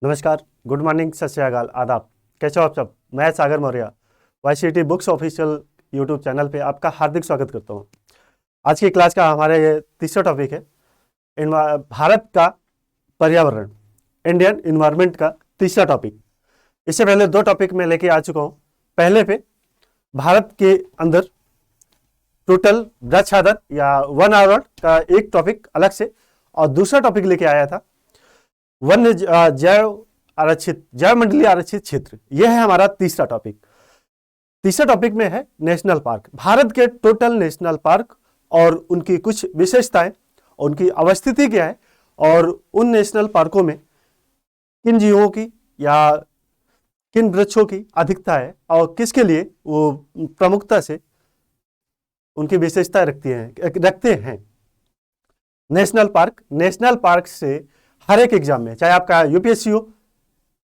नमस्कार, good morning, सत श्री अकाल, आदाब। कैसे हो आप सब? मैं Sagar Maurya YCT books official YouTube channel पे आपका हार्दिक स्वागत करता हूँ। आज की क्लास का हमारा ये तीसरा टॉपिक है भारत का पर्यावरण, इंडियन इन्वायरमेंट का तीसरा टॉपिक। इससे पहले दो टॉपिक मैं लेके आ चुका हूँ। पहले पे भारत के अंदर टोटल वृक्षादर या वन आवर का एक टॉपिक अलग से, और दूसरा टॉपिक लेके आया था वन्य जैव आरक्षित, जैव मंडलीय आरक्षित क्षेत्र। यह है हमारा तीसरा टॉपिक। तीसरा टॉपिक में है नेशनल पार्क, भारत के टोटल नेशनल पार्क और उनकी कुछ विशेषताएं, उनकी अवस्थिति क्या है, और उन नेशनल पार्कों में किन जीवों की या किन वृक्षों की अधिकता है और किसके लिए वो प्रमुखता से उनकी विशेषता रखते हैं। नेशनल पार्क से हर एक एग्जाम में, चाहे आपका यूपीएससी हो,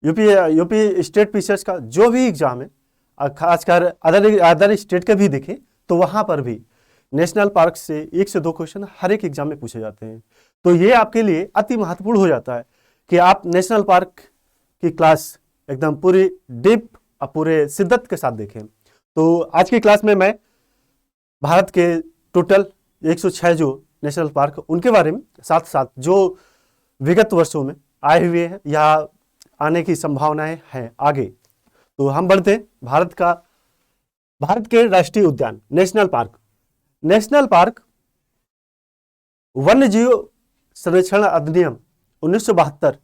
यूपी स्टेट पीसीएस का जो भी एग्जाम है, खासकर अदर स्टेट के भी देखें तो वहां पर भी नेशनल पार्क से 1 से 2 क्वेश्चन हर एक एग्जाम में पूछे जाते हैं। तो ये आपके लिए अति महत्वपूर्ण हो जाता है कि आप नेशनल पार्क की क्लास एकदम पूरी डीप और पूरे शिद्दत के साथ देखें। तो आज की क्लास में मैं भारत के टोटल 106 जो नेशनल पार्क उनके बारे में, साथ साथ जो विगत वर्षों में आए हुए हैं या आने की संभावनाएं हैं आगे। तो हम बढ़ते हैं भारत के राष्ट्रीय उद्यान, नेशनल पार्क वन्य जीव संरक्षण अधिनियम 1972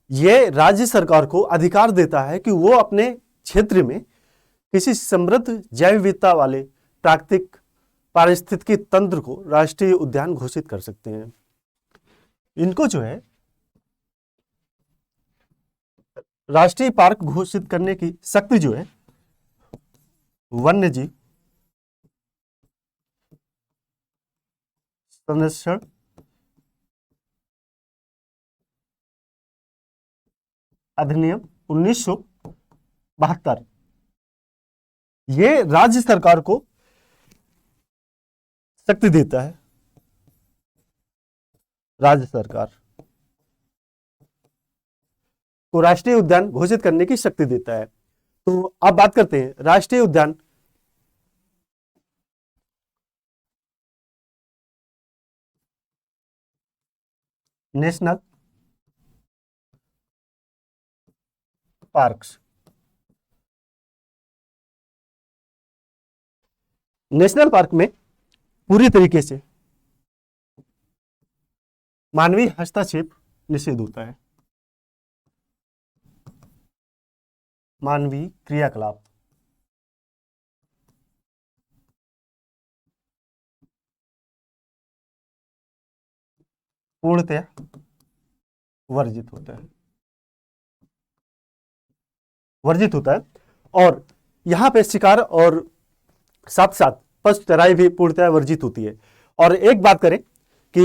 ये राज्य सरकार को अधिकार देता है कि वो अपने क्षेत्र में किसी समृद्ध जैव विविधता वाले प्राकृतिक पारिस्थितिकी तंत्र को राष्ट्रीय उद्यान घोषित कर सकते हैं। इनको जो है राष्ट्रीय पार्क घोषित करने की शक्ति जो है वन्य जीव संरक्षण अधिनियम 1972 ये राज्य सरकार को शक्ति देता है। राज्य सरकार को राष्ट्रीय उद्यान घोषित करने की शक्ति देता है। तो अब बात करते हैं राष्ट्रीय उद्यान नेशनल पार्क्स। नेशनल पार्क में पूरी तरीके से मानवीय हस्तक्षेप निषेध होता है। मानवीय क्रियाकलाप पूर्णतः वर्जित होता है। और यहां पे शिकार और साथ साथ पशु चराई भी पूर्णतः वर्जित होती है। और एक बात करें कि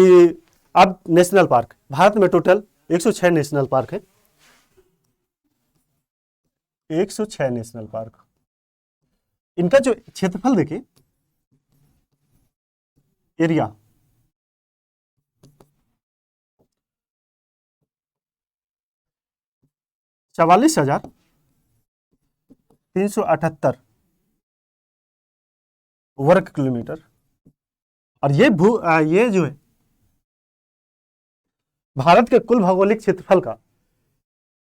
अब नेशनल पार्क, भारत में टोटल 106 नेशनल पार्क है। 106 नेशनल पार्क, इनका जो क्षेत्रफल देखिए, एरिया 44,378 वर्ग किलोमीटर। और ये जो है भारत के कुल भौगोलिक क्षेत्रफल का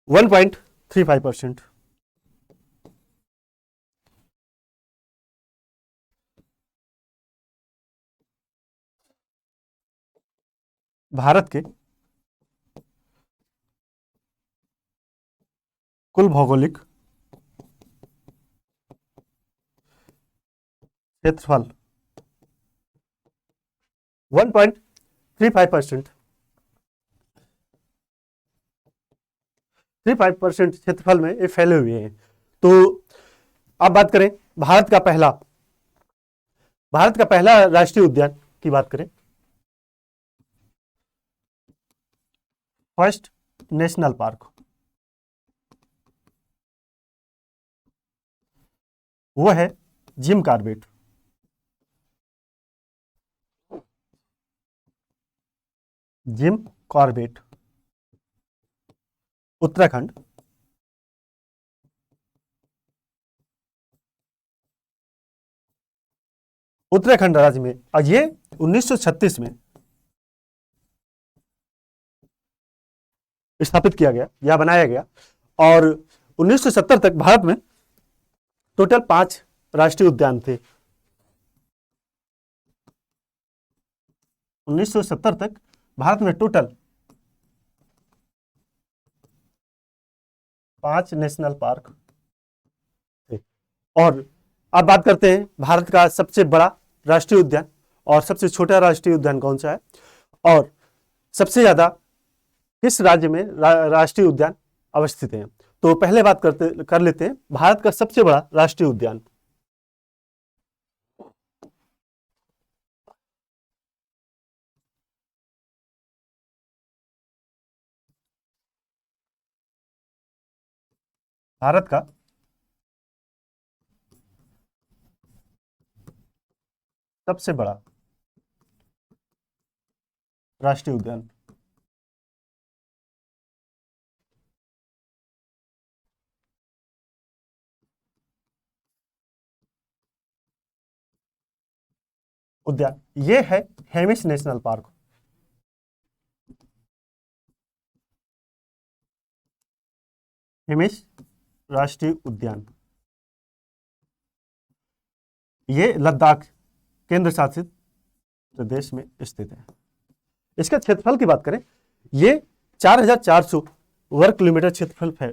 1.35%। भारत के कुल भौगोलिक क्षेत्रफल 1.35%। 35% क्षेत्रफल में ये फैले हुए हैं। तो अब बात करें भारत का पहला राष्ट्रीय उद्यान की बात करें, फर्स्ट नेशनल पार्क, वो है Jim Corbett. Jim Corbett Uttarakhand, Uttarakhand राज्य में, और ये 1936 में स्थापित किया गया या बनाया गया। और 1970 तक भारत में टोटल 5 राष्ट्रीय उद्यान थे। 1970 तक भारत में टोटल 5 नेशनल पार्क थे। और अब बात करते हैं भारत का सबसे बड़ा राष्ट्रीय उद्यान और सबसे छोटा राष्ट्रीय उद्यान कौन सा है, और सबसे ज्यादा किस राज्य में राष्ट्रीय उद्यान अवस्थित है। तो पहले बात कर लेते हैं भारत का सबसे बड़ा राष्ट्रीय उद्यान। भारत का सबसे बड़ा राष्ट्रीय उद्यान, उद्यान ये है हेमिस नेशनल पार्क। हेमिस राष्ट्रीय उद्यान ये लद्दाख केंद्र शासित प्रदेश में स्थित है। इसका क्षेत्रफल की बात करें, ये 4400 वर्ग किलोमीटर क्षेत्रफल है।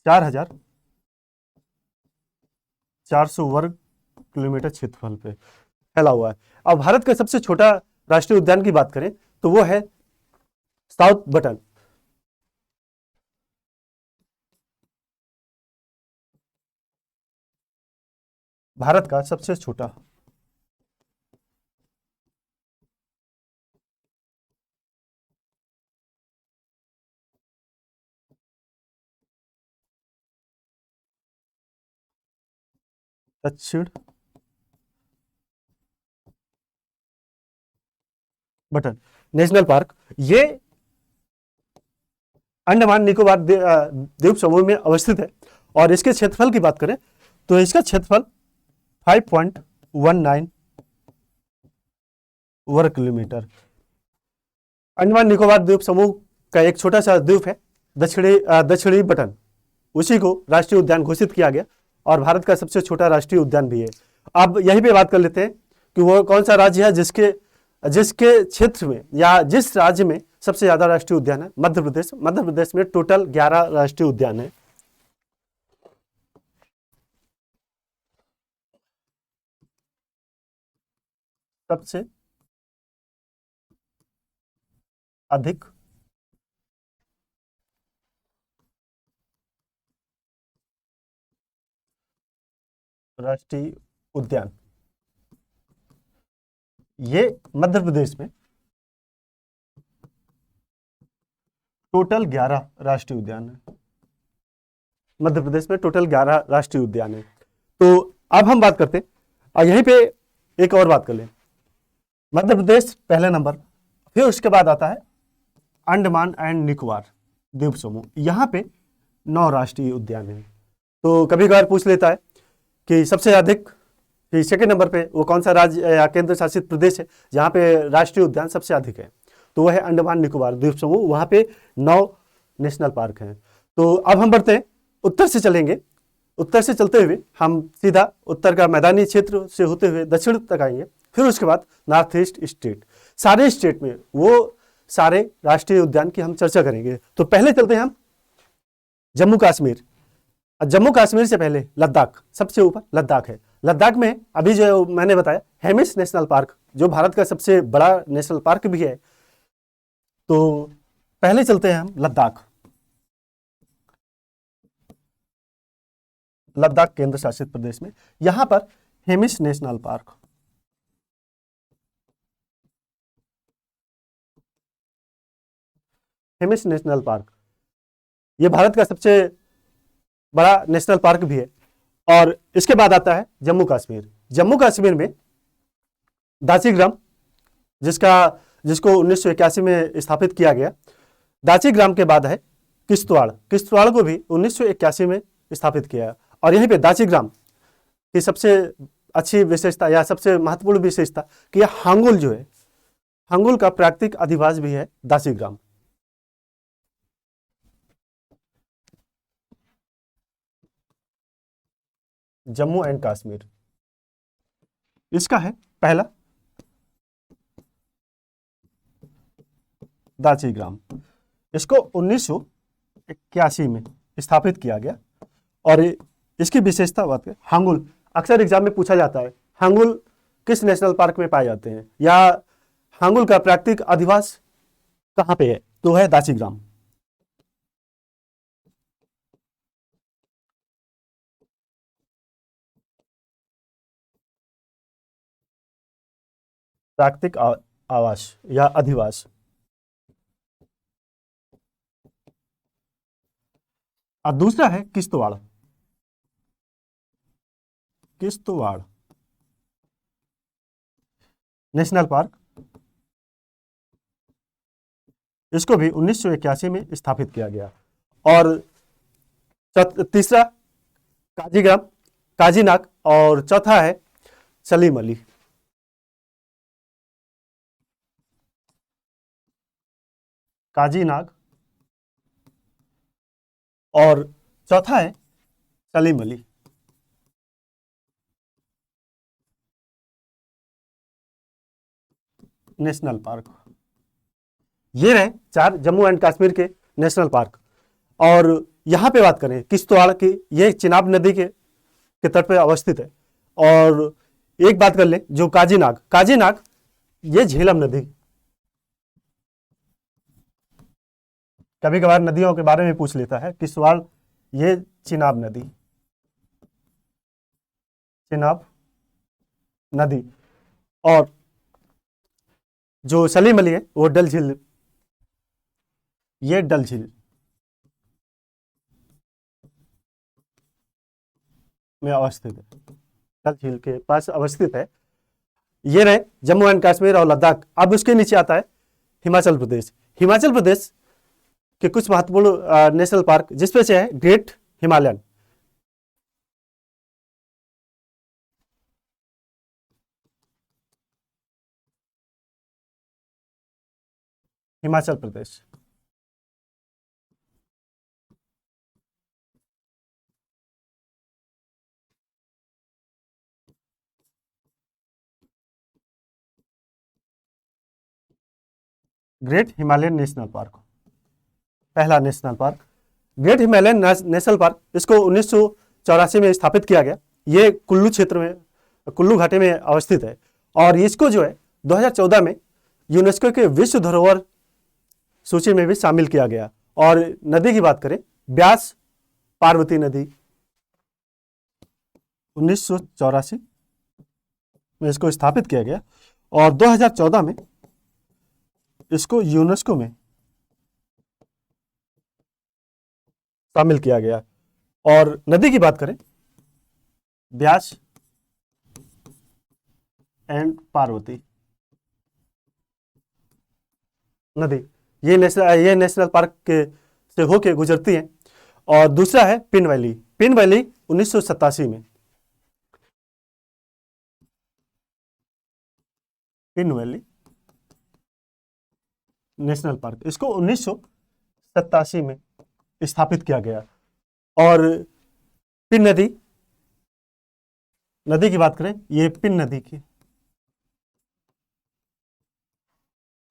4400 वर्ग किलोमीटर क्षेत्रफल पे फैला हुआ है। अब भारत का सबसे छोटा राष्ट्रीय उद्यान की बात करें तो वो है साउथ बटन। भारत का सबसे छोटा दक्षिण बटन नेशनल पार्क ये अंडमान निकोबार द्वीप समूह में अवस्थित है। और इसके क्षेत्रफल की बात करें तो इसका क्षेत्रफल 5.19 वर्ग किलोमीटर। अंडमान निकोबार द्वीप समूह का एक छोटा सा द्वीप है दक्षिणी बटन, उसी को राष्ट्रीय उद्यान घोषित किया गया और भारत का सबसे छोटा राष्ट्रीय उद्यान भी है। अब यहीं पे बात कर लेते हैं कि वो कौन सा राज्य है जिसके क्षेत्र में या जिस राज्य में सबसे ज्यादा राष्ट्रीय उद्यान है। मध्य प्रदेश। मध्य प्रदेश में टोटल 11 राष्ट्रीय उद्यान है। सबसे अधिक राष्ट्रीय उद्यान ये मध्य प्रदेश में टोटल 11 राष्ट्रीय उद्यान है। मध्य प्रदेश में टोटल 11 राष्ट्रीय उद्यान है। तो अब हम बात करते हैं और यहीं पे एक और बात कर लें। मध्य प्रदेश पहले नंबर, फिर उसके बाद आता है अंडमान एंड निकोबार द्वीप समूह। यहाँ पे 9 राष्ट्रीय उद्यान है। तो कभी कभार पूछ लेता है कि सबसे अधिक सेकेंड नंबर पे वो कौन सा राज्य या केंद्र शासित प्रदेश है जहाँ पे राष्ट्रीय उद्यान सबसे अधिक है, तो वह है अंडमान निकोबार द्वीप समूह। वहाँ पे 9 नेशनल पार्क हैं। तो अब हम बढ़ते हैं, उत्तर से चलेंगे। उत्तर से चलते हुए हम सीधा उत्तर का मैदानी क्षेत्र से होते हुए दक्षिण तक आएंगे, फिर उसके बाद नॉर्थ ईस्ट स्टेट। सारे स्टेट में वो सारे राष्ट्रीय उद्यान की हम चर्चा करेंगे। तो पहले चलते हैं हम जम्मू कश्मीर। जम्मू कश्मीर से पहले लद्दाख, सबसे ऊपर लद्दाख है। लद्दाख में अभी जो मैंने बताया हेमिस नेशनल पार्क, जो भारत का सबसे बड़ा नेशनल पार्क भी है। तो पहले चलते हैं हम लद्दाख। लद्दाख केंद्र शासित प्रदेश में यहां पर Hemis national park, Hemis national park ये भारत का सबसे बड़ा नेशनल पार्क भी है। और इसके बाद आता है जम्मू कश्मीर। जम्मू कश्मीर में दाचीग्राम, जिसको 1981 में स्थापित किया गया। दाचीग्राम के बाद है किश्तवाड़, किश्तवाड़ को भी 1981 में स्थापित किया। और यहीं पे दाचीग्राम की सबसे अच्छी विशेषता या सबसे महत्वपूर्ण विशेषता कि यह हांगुल जो है, हांगुल का प्राकृतिक अधिवास भी है दाचीग्राम। जम्मू एंड कश्मीर, इसका है पहला दाचीग्राम। इसको 1981 में स्थापित किया गया। और इसकी विशेषता बात है हांगुल, अक्सर एग्जाम में पूछा जाता है हांगुल किस नेशनल पार्क में पाए जाते हैं या हांगुल का प्राकृतिक अधिवास कहाँ पे है, तो है दाचीग्राम। प्राकृतिक आवास या अधिवास। और दूसरा है किश्तवाड़, किश्तवाड़ नेशनल पार्क। इसको भी 1981 में स्थापित किया गया। और तीसरा काजीग्राम, काजीनाग, और चौथा है सलीम अली। काजीनाग और चौथा है सलीम अली। नेशनल पार्क, ये रहे 4 जम्मू एंड कश्मीर के नेशनल पार्क। और यहां पे बात करें किश्तवाड़ की, ये चिनाब नदी के तट पे अवस्थित है। और एक बात कर ले जो काजीनाग, काजीनाग ये झेलम नदी, कभी कभार नदियों के बारे में पूछ लेता है। किश्तवाड़ ये चिनाब नदी, चिनाब नदी। और जो सलीम अली है वो डल झील, ये डल झील में अवस्थित है, डल झील के पास अवस्थित है। ये रहे जम्मू एंड कश्मीर और लद्दाख। अब उसके नीचे आता है हिमाचल प्रदेश। हिमाचल प्रदेश के कुछ महत्वपूर्ण नेशनल पार्क, जिसमें से है great Himalayan, Himachal Pradesh. Great Himalayan national park, पहला national park great Himalayan national park. इसको 1984 में स्थापित किया गया। ये कुल्लू क्षेत्र में, कुल्लू घाटी में अवस्थित है। और इसको जो है 2014 में यूनेस्को के विश्व धरोहर सूची में भी शामिल किया गया। और नदी की बात करें, ब्यास पार्वती नदी 1984 में इसको स्थापित किया गया। और 2014 में इसको यूनेस्को में शामिल किया गया। और नदी की बात करें, ब्यास एंड पार्वती नदी, ये नेशनल पार्क के से होके गुजरती है। और दूसरा है पिन वैली, पिन वैली 1987 में, पिन वैली नेशनल पार्क, इसको 1987 में स्थापित किया गया। और पिन नदी, नदी की बात करें, ये पिन नदी की।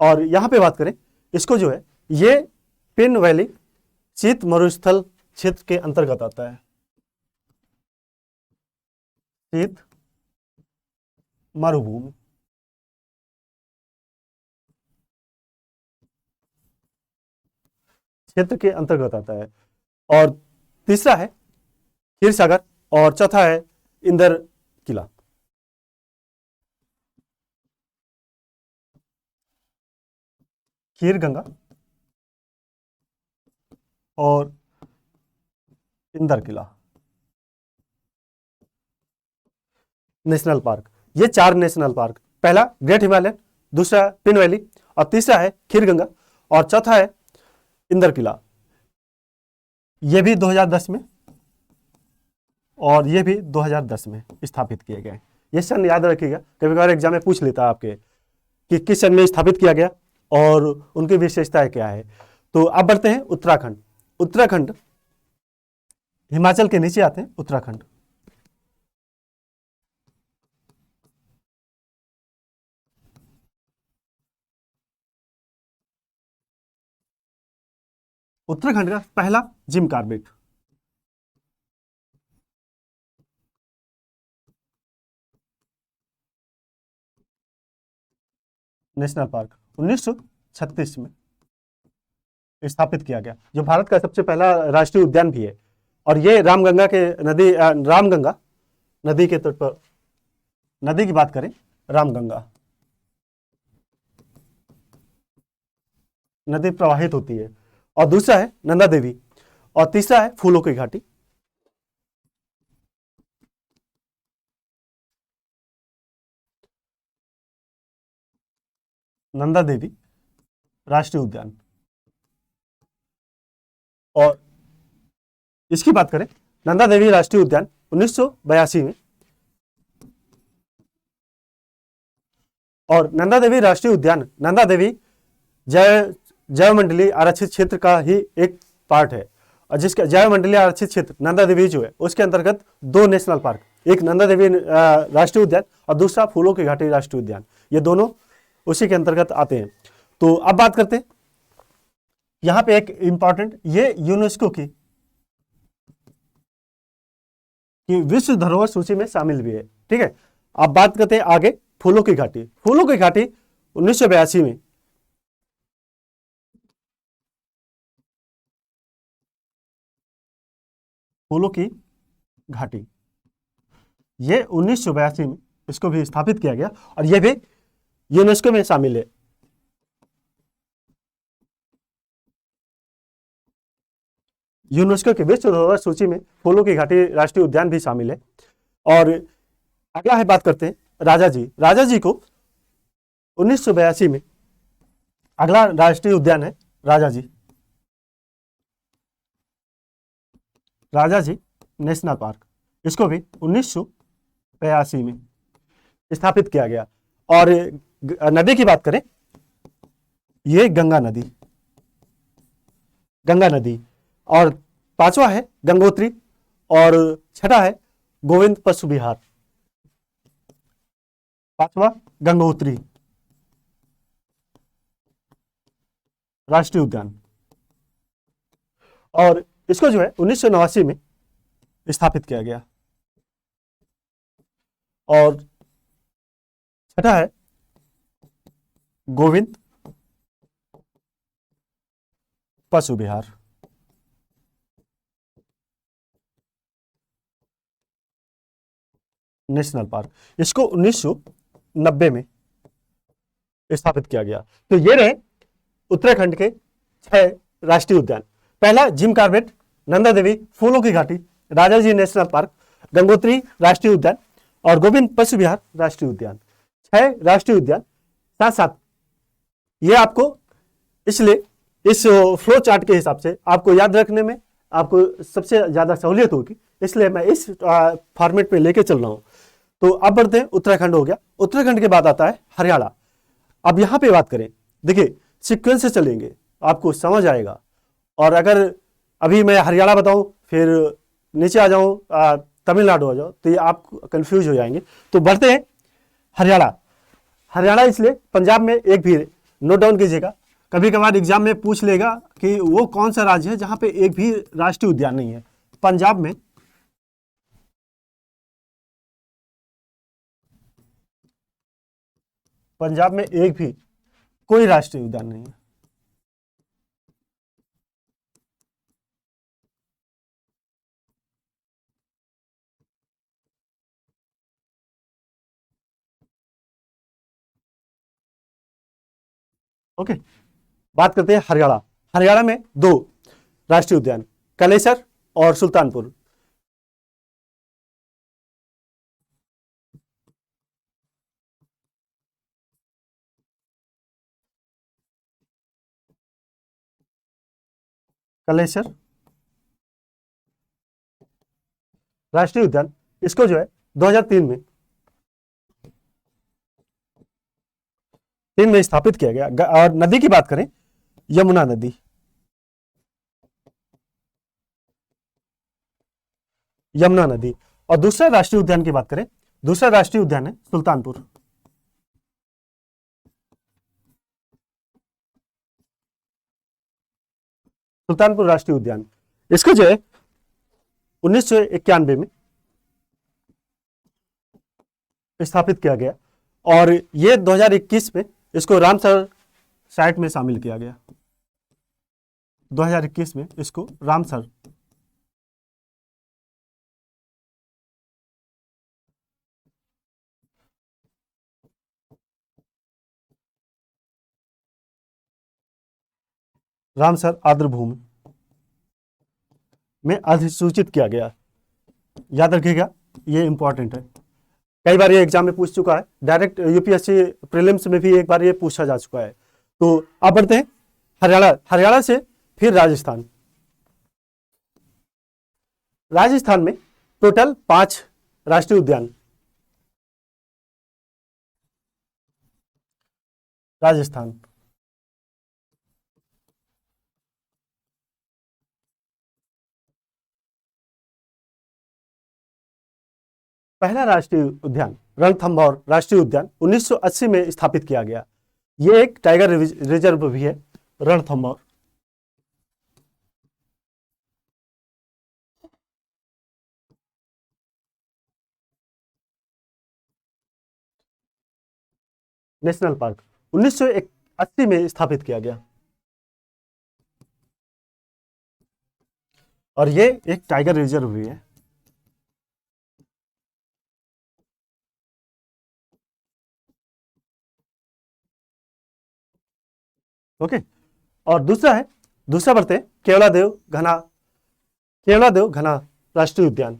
और यहां पे बात करें, इसको जो है ये पिन वैली शीत मरुस्थल क्षेत्र के अंतर्गत आता है, शीत मरुभूमि। क्षेत्र के अंतर्गत आता है। और तीसरा है खीर सागर, और चौथा है इंदर किला। खीर गंगा और इंदर किला नेशनल पार्क, ये 4 नेशनल पार्क, पहला ग्रेट हिमालयन, दूसरा पिन वैली, और तीसरा है खीर गंगा, और चौथा है इंदर किला। ये भी 2010 में और ये भी 2010 में स्थापित किए गए। ये सन याद रखिएगा, कभी कभार एग्जाम में पूछ लेता है आपके कि किस सन में स्थापित किया गया और उनकी विशेषताएं क्या है। तो अब बढ़ते हैं उत्तराखंड। उत्तराखंड हिमाचल के नीचे आते हैं उत्तराखंड। उत्तराखंड का पहला जिम कॉर्बेट। नेशनल पार्क 1936 में स्थापित किया गया, जो भारत का सबसे पहला राष्ट्रीय उद्यान भी है। और ये रामगंगा के रामगंगा नदी के तट पर, नदी की बात करें, रामगंगा नदी प्रवाहित होती है। और दूसरा है नंदा देवी, और तीसरा है फूलों की घाटी। नंदा देवी राष्ट्रीय उद्यान। और इसकी बात करें, नंदा देवी राष्ट्रीय उद्यान 1982 में, और नंदा देवी राष्ट्रीय उद्यान नंदा देवी जैव जैव मंडलीय आरक्षित क्षेत्र का ही एक पार्ट है। और जिसका जैव मंडलीय आरक्षित क्षेत्र नंदा देवी जो है उसके अंतर्गत दो नेशनल पार्क, एक नंदा देवी राष्ट्रीय उद्यान और दूसरा फूलों की घाटी राष्ट्रीय उद्यान, ये दोनों उसी के अंतर्गत आते हैं। तो अब बात करते हैं यहां पे एक इंपॉर्टेंट, ये यूनेस्को की विश्व धरोहर सूची में शामिल भी है। ठीक है, अब बात करते हैं आगे फूलों की घाटी। फूलों की घाटी 1982 में फूलों की घाटी, ये 1982 में इसको भी स्थापित किया गया और ये भी यूनेस्को में शामिल है। यूनेस्को की विश्व धरोहर सूची में फूलों की घाटी राष्ट्रीय उद्यान भी शामिल है। और अगला है, बात करते हैं राजा जी। राजा जी को 1982 में अगला राष्ट्रीय उद्यान है राजा जी। राजा जी नेशनल पार्क, इसको भी 1982 में स्थापित किया गया। और नदी की बात करें, ये गंगा नदी, गंगा नदी। और पांचवा है गंगोत्री, और छठा है गोविंद पशु विहार। पांचवा गंगोत्री राष्ट्रीय उद्यान, और इसको जो है 1989 में स्थापित किया गया। और छठा है गोविंद पशु विहार। नेशनल पार्क, इसको 1990 में स्थापित किया गया। तो ये रहे उत्तराखंड के 6 राष्ट्रीय उद्यान। पहला जिम कॉर्बेट, नंदा देवी, फूलों की घाटी, राजाजी नेशनल पार्क, गंगोत्री राष्ट्रीय उद्यान और गोविंद पशु विहार राष्ट्रीय उद्यान। 6 राष्ट्रीय उद्यान। साथ साथ ये आपको, इसलिए इस फ्लो चार्ट के हिसाब से आपको याद रखने में आपको सबसे ज्यादा सहूलियत होगी, इसलिए मैं इस फॉर्मेट में लेके चल रहा हूं। तो अब बढ़ते हैं, उत्तराखंड हो गया। उत्तराखंड के बाद आता है हरियाणा। अब यहां पे बात करें, देखिए सीक्वेंस से चलेंगे, आपको समझ आएगा। और अगर अभी मैं हरियाणा बताऊं फिर नीचे आ जाऊं तमिलनाडु आ जाऊं तो ये आप कंफ्यूज हो जाएंगे। तो बढ़ते हैं हरियाणा। हरियाणा इसलिए पंजाब में एक भी, नोट डाउन कीजिएगा, कभी कभार एग्जाम में पूछ लेगा कि वो कौन सा राज्य है जहां पे एक भी राष्ट्रीय उद्यान नहीं है। पंजाब में एक भी कोई राष्ट्रीय उद्यान नहीं है। ओके, बात करते हैं हरियाणा। हरियाणा में 2 राष्ट्रीय उद्यान, कलेसर और सुल्तानपुर। कलेसर राष्ट्रीय उद्यान, इसको जो है 2003 में स्थापित किया गया। और नदी की बात करें, यमुना नदी, यमुना नदी। और दूसरा राष्ट्रीय उद्यान की बात करें, दूसरा राष्ट्रीय उद्यान है सुल्तानपुर, सुल्तानपुर राष्ट्रीय उद्यान। इसको जो है 1991 में स्थापित किया गया और ये 2021 में इसको रामसर साइट में शामिल किया गया। 2021 में इसको रामसर आर्द्रभूमि में अधिसूचित किया गया। याद रखिएगा, ये इंपॉर्टेंट है, कई बार ये एग्जाम में पूछ चुका है, डायरेक्ट यूपीएससी प्रीलिम्स में भी एक बार ये पूछा जा चुका है। तो अब बढ़ते हैं हरियाणा, हरियाणा से फिर राजस्थान। राजस्थान में टोटल 5 राष्ट्रीय उद्यान। राजस्थान, पहला राष्ट्रीय उद्यान रणथंभौर राष्ट्रीय उद्यान 1980 में स्थापित किया गया। यह एक टाइगर रिजर्व भी है, रणथंभौर। नेशनल पार्क 1980 में स्थापित किया गया और ये एक टाइगर रिजर्व भी है। ओके, और दूसरा बढ़ते हैं केवलादेव घना राष्ट्रीय उद्यान।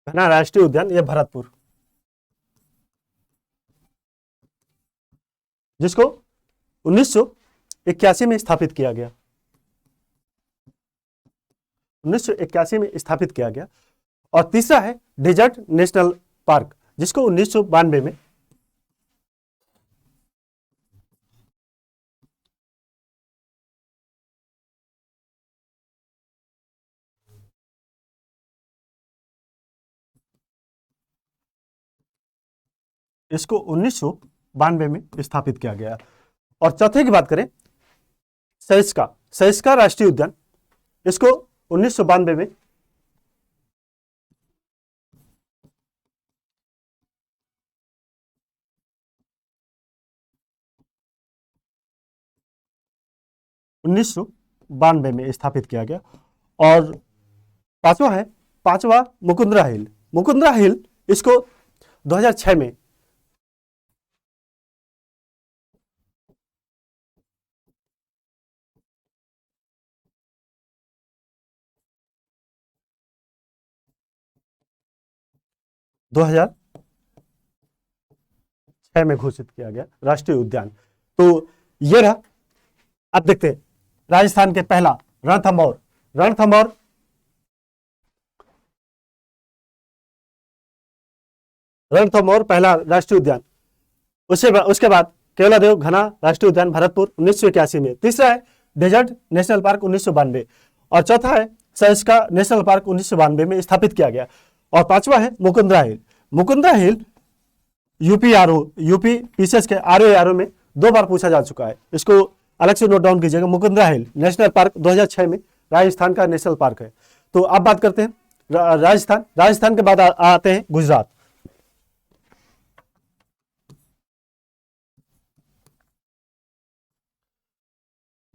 घना राष्ट्रीय उद्यान, ये भरतपुर, जिसको 1981 में स्थापित किया गया। 1981 में स्थापित किया गया। और तीसरा है डेजर्ट नेशनल पार्क, जिसको 1992 में स्थापित किया गया। और चौथे की बात करें, सरिस्का राष्ट्रीय उद्यान, इसको 1992 में स्थापित किया गया। और पांचवा मुकुंदरा हिल, इसको 2006 में घोषित किया गया राष्ट्रीय उद्यान। तो ये रहा। अब देखते हैं राजस्थान के पहला रणथंभौर पहला राष्ट्रीय उद्यान। उसके बाद केवलादेव घना राष्ट्रीय उद्यान भरतपुर 1981 में। तीसरा है डेजर्ट नेशनल पार्क 1992 और चौथा है सरिस्का नेशनल पार्क 1992 में स्थापित किया गया। और पांचवा है मुकुंदरा हिल यूपी पीसीएस के आरओ में 2 बार पूछा जा चुका है। इसको अलग से नोट डाउन कीजिएगा। मुकुंदरा हिल नेशनल पार्क 2006 में राजस्थान का नेशनल पार्क है। तो अब बात करते हैं राजस्थान के बाद आते हैं गुजरात।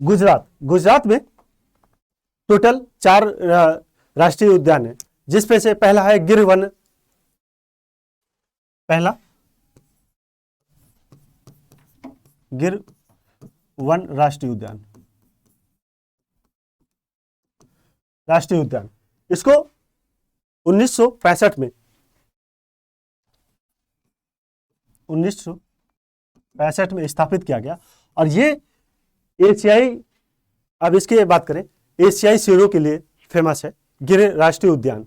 गुजरात में टोटल 4 राष्ट्रीय उद्यान है, जिसमें से पहला है गिर वन राष्ट्रीय उद्यान। इसको 1965 में 1965 में स्थापित किया गया। और ये एशियाई, अब इसकी बात करें, एशियाई शेरों के लिए फेमस है गिर राष्ट्रीय उद्यान।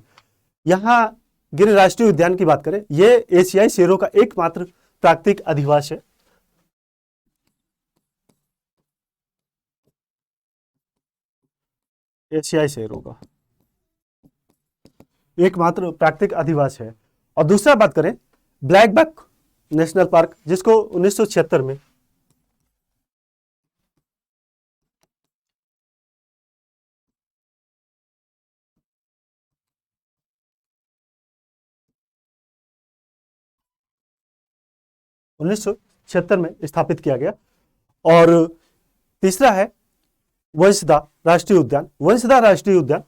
यहाँ गिर राष्ट्रीय उद्यान की बात करें, ये एशियाई शेरों का एकमात्र प्राकृतिक अधिवास है। एशियाई शेरों का एकमात्र प्राकृतिक अधिवास है। और दूसरा बात करें ब्लैक बक नेशनल पार्क, जिसको 1976 में स्थापित किया गया। और तीसरा है वंशदा राष्ट्रीय उद्यान। वंशदा राष्ट्रीय उद्यान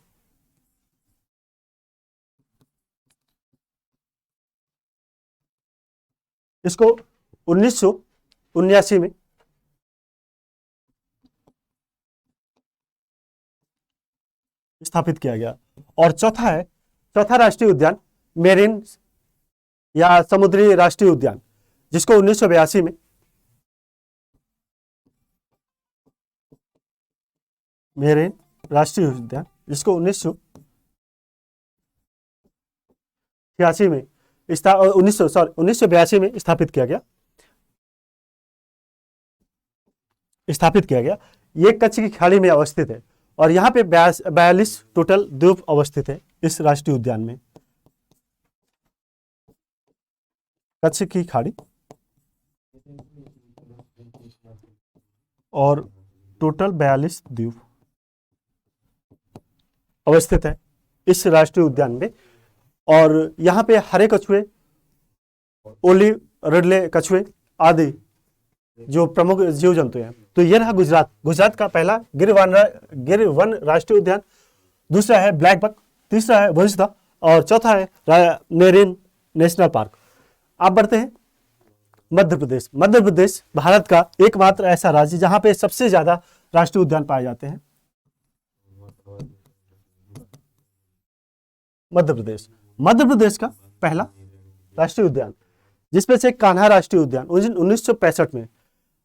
इसको 1979 में स्थापित किया गया। और चौथा राष्ट्रीय उद्यान मेरीन या समुद्री राष्ट्रीय उद्यान, जिसको 1982 में मेरीन राष्ट्रीय उद्यान, जिसको 1982 में 1982 में स्थापित किया गया। ये कच्छ की खाड़ी में अवस्थित है और यहाँ पे 42 टोटल द्वीप अवस्थित है इस राष्ट्रीय उद्यान में। कच्छ की खाड़ी और टोटल 42 द्वीप अवस्थित है इस राष्ट्रीय उद्यान में। और यहाँ पे हरे कछुए, ओलिव रिडले कछुए आदि जो प्रमुख जीव जंतु हैं। तो ये रहा गुजरात का पहला गिर वन राष्ट्रीय उद्यान। दूसरा है ब्लैक बक, तीसरा है वंशदा और चौथा है मेरीन नेशनल पार्क। आप बढ़ते हैं मध्य प्रदेश। मध्य प्रदेश भारत का एकमात्र ऐसा राज्य जहां पे सबसे ज्यादा राष्ट्रीय उद्यान पाए जाते हैं। मध्य प्रदेश का पहला राष्ट्रीय उद्यान, जिसमें से कान्हा राष्ट्रीय उद्यान 1965 में,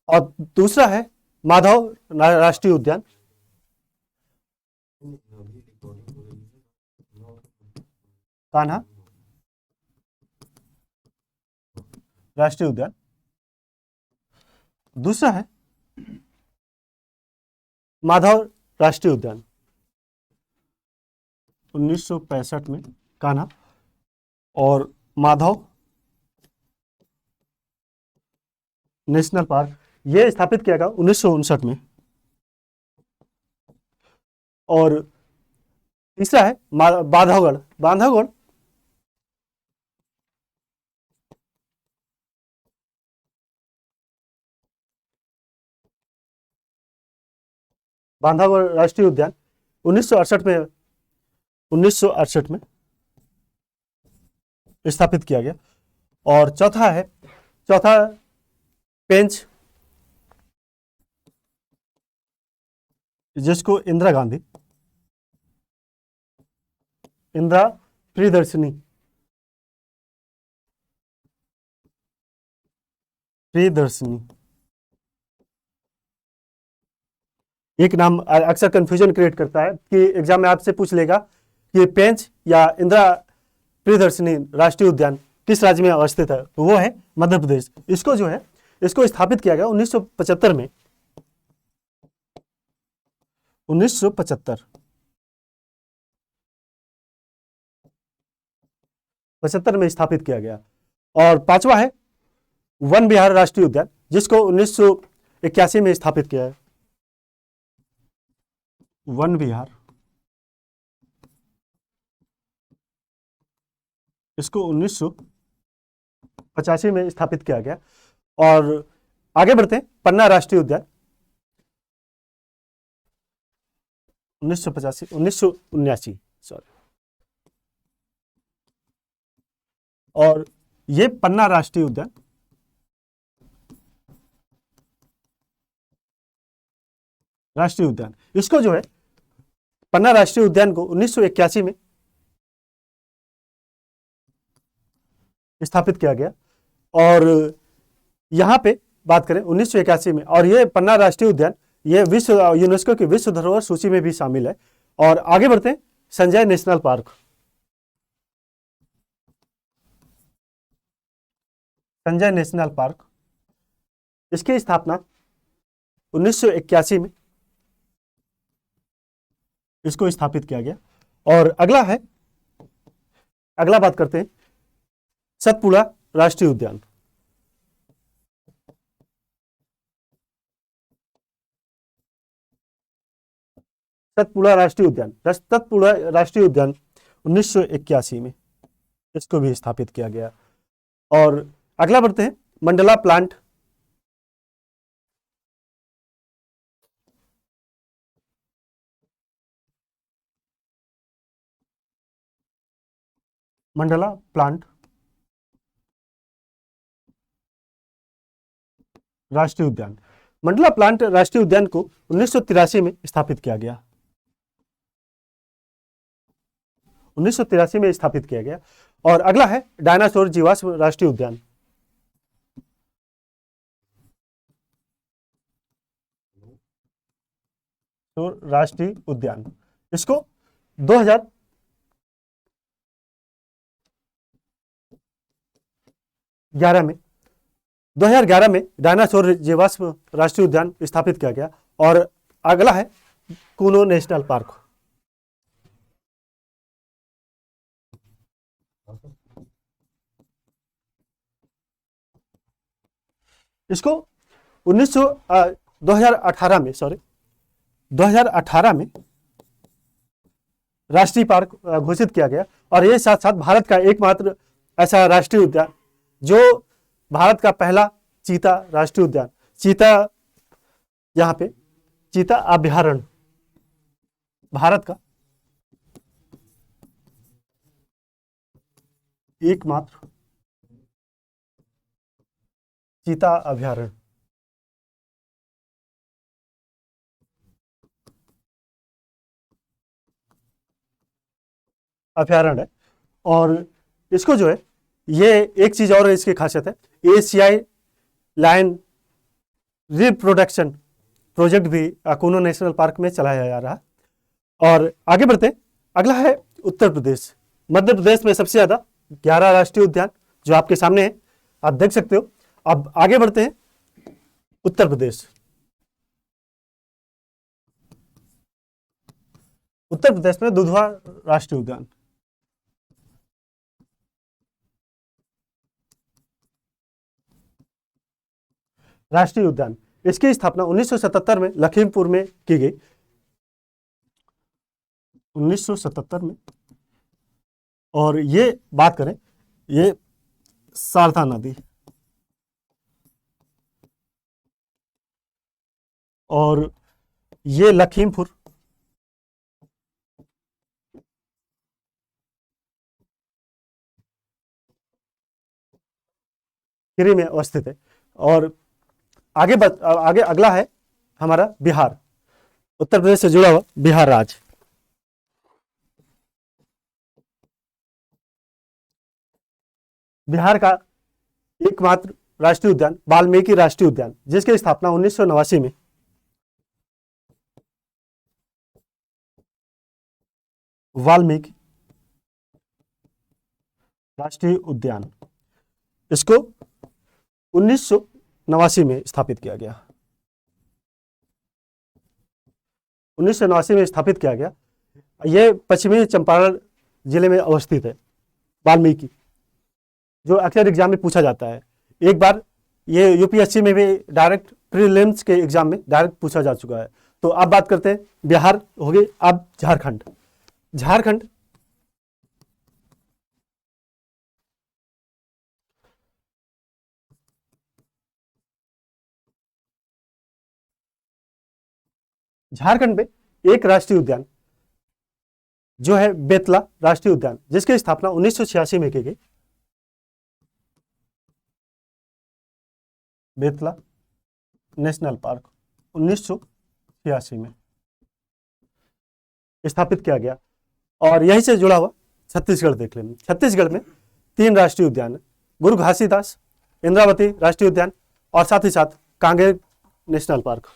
और दूसरा है माधव राष्ट्रीय उद्यान, कान्हा राष्ट्रीय उद्यान। दूसरा है माधव राष्ट्रीय उद्यान 1965 में कान्हा, और माधव नेशनल पार्क ये स्थापित किया गया 1959 में। और तीसरा है बांधवगढ़। बांधवगढ़ राष्ट्रीय उद्यान 1968 में स्थापित किया गया। और चौथा पेंच, जिसको इंदिरा प्रियदर्शनी एक नाम अक्सर कंफ्यूजन क्रिएट करता है कि एग्जाम में आपसे पूछ लेगा कि पेंच या इंदिरा प्रियदर्शनी राष्ट्रीय उद्यान किस राज्य में अवस्थित है, तो वो है मध्य प्रदेश। इसको स्थापित किया गया 1975 में। 1975 में स्थापित किया गया। और पांचवा है वन विहार राष्ट्रीय उद्यान, जिसको 1981 में स्थापित किया है। वन विहार, इसको 1985 में स्थापित किया गया। और आगे बढ़ते हैं पन्ना राष्ट्रीय उद्यान 1979 सॉरी। और ये पन्ना राष्ट्रीय उद्यान इसको जो है पन्ना राष्ट्रीय उद्यान को 1981 में स्थापित किया गया। और यहाँ पे बात करें 1981 में, और ये पन्ना राष्ट्रीय उद्यान ये विश्व यूनेस्को की विश्व धरोहर सूची में भी शामिल है। और आगे बढ़ते हैं, Sanjay national park. Sanjay national park, इसकी स्थापना 1981 में इसको स्थापित किया गया। और अगला बात करते हैं सतपुड़ा राष्ट्रीय उद्यान। सतपुड़ा राष्ट्रीय उद्यान 1981 में इसको भी स्थापित किया गया। और अगला बढ़ते हैं मंडला प्लांट। मंडला प्लांट राष्ट्रीय उद्यान, मंडला प्लांट राष्ट्रीय उद्यान को 1983 में स्थापित किया गया। 1983 में स्थापित किया गया। और अगला है डायनासोर जीवाश्म राष्ट्रीय उद्यान। तो राष्ट्रीय उद्यान, इसको 2011 में डायनासोर जीवाश्म राष्ट्रीय उद्यान स्थापित किया गया। और अगला है कूनो नेशनल पार्क। इसको 2018 में राष्ट्रीय पार्क घोषित किया गया। और ये साथ साथ भारत का एकमात्र ऐसा राष्ट्रीय उद्यान, जो भारत का पहला चीता राष्ट्रीय उद्यान, यहाँ पे चीता अभयारण्य, भारत का एकमात्र चीता अभयारण्य। है। और इसको जो है, ये एक चीज और इसकी खासियत है, एशियाई लायन रिप्रोडक्शन प्रोजेक्ट भी कूनो नेशनल पार्क में चलाया जा रहा है। और आगे बढ़ते, अगला है उत्तर प्रदेश। मध्य प्रदेश में सबसे ज्यादा 11 राष्ट्रीय उद्यान जो आपके सामने है, आप देख सकते हो। अब आगे बढ़ते हैं उत्तर प्रदेश। उत्तर प्रदेश में दुधवा राष्ट्रीय उद्यान। राष्ट्रीय उद्यान, इसकी स्थापना 1977 में लखीमपुर में की गई। 1977 में। और ये बात करें, ये शारदा नदी और ये लखीमपुर खीरी में अवस्थित है। और आगे अगला है हमारा बिहार, उत्तर प्रदेश से जुड़ा हुआ बिहार राज्य। बिहार का एकमात्र राष्ट्रीय उद्यान वाल्मीकि राष्ट्रीय उद्यान, जिसकी स्थापना 1989 में वाल्मीकि राष्ट्रीय उद्यान, इसको 1989 में स्थापित किया गया। 1989 में स्थापित किया गया। यह पश्चिमी चंपारण जिले में अवस्थित है। वाल्मीकि, जो अक्सर एग्जाम में पूछा जाता है, एक बार ये यूपीएससी में भी डायरेक्ट प्रीलिम्स के एग्जाम में डायरेक्ट पूछा जा चुका है। तो अब बात करते हैं, बिहार हो गई। अब झारखंड। झारखंड में एक राष्ट्रीय उद्यान जो है बेतला राष्ट्रीय उद्यान, जिसकी स्थापना 1986 में की गई। बेतला नेशनल पार्क 1986 में स्थापित किया गया। और यहीं से जुड़ा हुआ छत्तीसगढ़ देख लेंगे। छत्तीसगढ़ में 3 राष्ट्रीय उद्यान है, गुरु घासीदास, इंद्रावती राष्ट्रीय उद्यान और साथ ही साथ कांगेर नेशनल पार्क।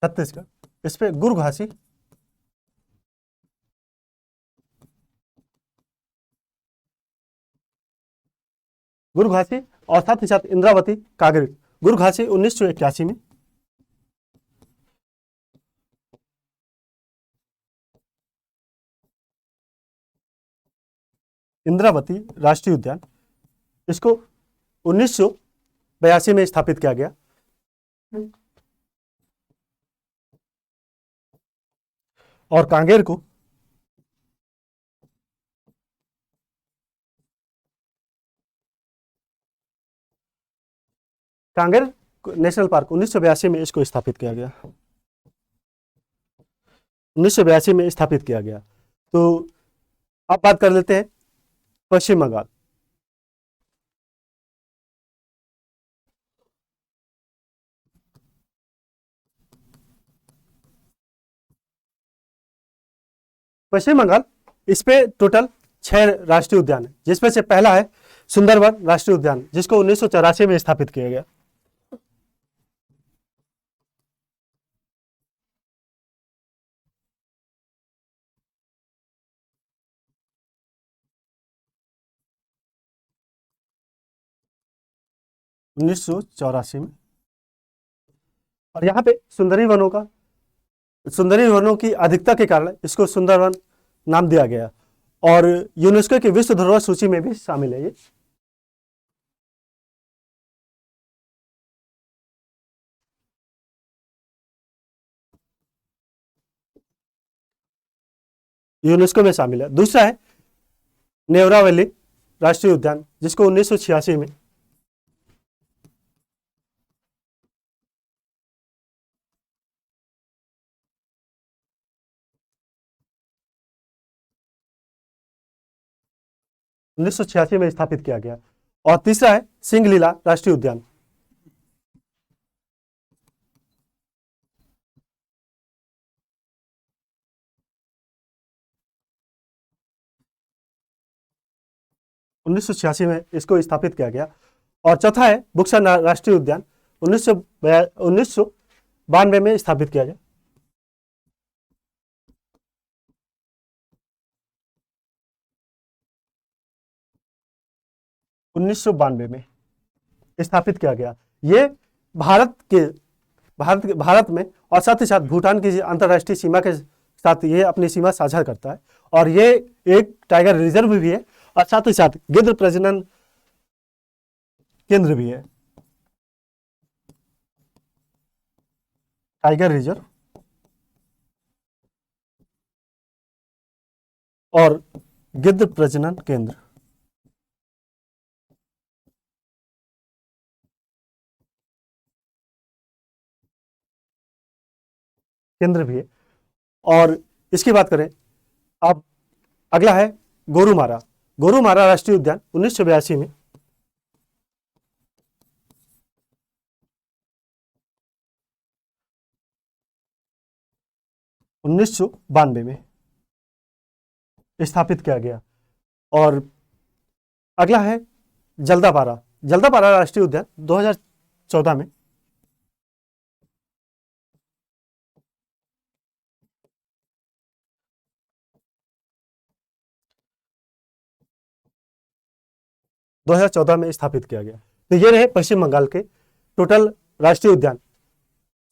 छत्तीसगढ़, इस पे गुरघासी, गुरघासी और साथ ही साथ इंद्रावती कांगेर। गुरघासी 1981 में, इंद्रावती राष्ट्रीय उद्यान, इसको 1982 में स्थापित किया गया। और कांगेर को कांगेर नेशनल पार्क 1982 में इसको स्थापित किया गया। 1982 में स्थापित किया गया। तो अब बात कर लेते हैं पश्चिम बंगाल। पश्चिम बंगाल, इस पे टोटल 6 राष्ट्रीय उद्यान है, जिसमें से पहला है सुंदरवन राष्ट्रीय उद्यान, जिसको 1984 में स्थापित किया गया। में। और यहाँ पे सुंदरी वनों की अधिकता के कारण इसको सुंदरवन नाम दिया गया और यूनेस्को की विश्व धरोहर सूची में भी शामिल है ये। यूनेस्को में शामिल है। दूसरा है नेवरावली राष्ट्रीय उद्यान, जिसको 1986 में, स्थापित किया गया। और तीसरा है सिंगलीला राष्ट्रीय उद्यान, में इसको स्थापित किया गया। और चौथा है बुक्सा राष्ट्रीय उद्यान, 1992 में स्थापित किया गया। में स्थापित किया गया। ये भारत में और साथ ही साथ भूटान की अंतर्राष्ट्रीय सीमा के साथ ये अपनी सीमा साझा करता है। और ये एक टाइगर रिजर्व भी है और साथ ही साथ गिद्ध प्रजनन केंद्र भी है। टाइगर रिजर्व और गिद्ध प्रजनन केंद्र भी है। और इसकी बात करें अब, अगला है गोरुमारा राष्ट्रीय उद्यान 1982 में, स्थापित किया गया। और अगला है जल्दापारा राष्ट्रीय उद्यान 2014 में, स्थापित किया गया। तो ये रहे पश्चिम बंगाल के टोटल राष्ट्रीय उद्यान।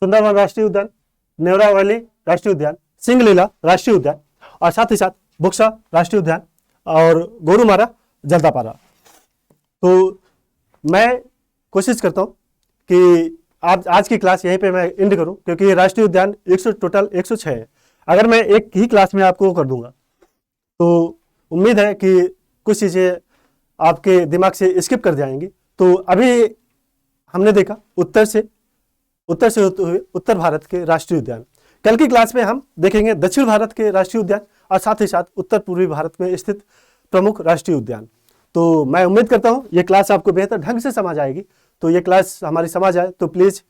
सुंदरवन राष्ट्रीय उद्यान, नेवरावली राष्ट्रीय उद्यान, सिंगलीला राष्ट्रीय उद्यान और साथ ही साथ बुक्सा राष्ट्रीय उद्यान और गोरुमारा जल्दापारा। तो मैं कोशिश करता हूँ कि आज की क्लास यहीं पे मैं एंड करूँ, क्योंकि ये राष्ट्रीय उद्यान टोटल 106 है। अगर मैं एक ही क्लास में आपको कर दूंगा तो उम्मीद है कि कुछ चीज़ें आपके दिमाग से स्किप कर जाएंगी। तो अभी हमने देखा उत्तर से होते हुए उत्तर भारत के राष्ट्रीय उद्यान। कल की क्लास में हम देखेंगे दक्षिण भारत के राष्ट्रीय उद्यान और साथ ही साथ उत्तर पूर्वी भारत में स्थित प्रमुख राष्ट्रीय उद्यान। तो मैं उम्मीद करता हूँ ये क्लास आपको बेहतर ढंग से समझ आएगी। तो ये क्लास हमारी समझ आए तो please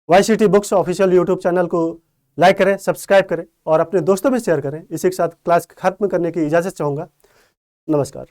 YCT books official YouTube channel को लाइक करें, सब्सक्राइब करें और अपने दोस्तों में शेयर करें। इसी के साथ क्लास खत्म करने की इजाज़त चाहूँगा। नमस्कार।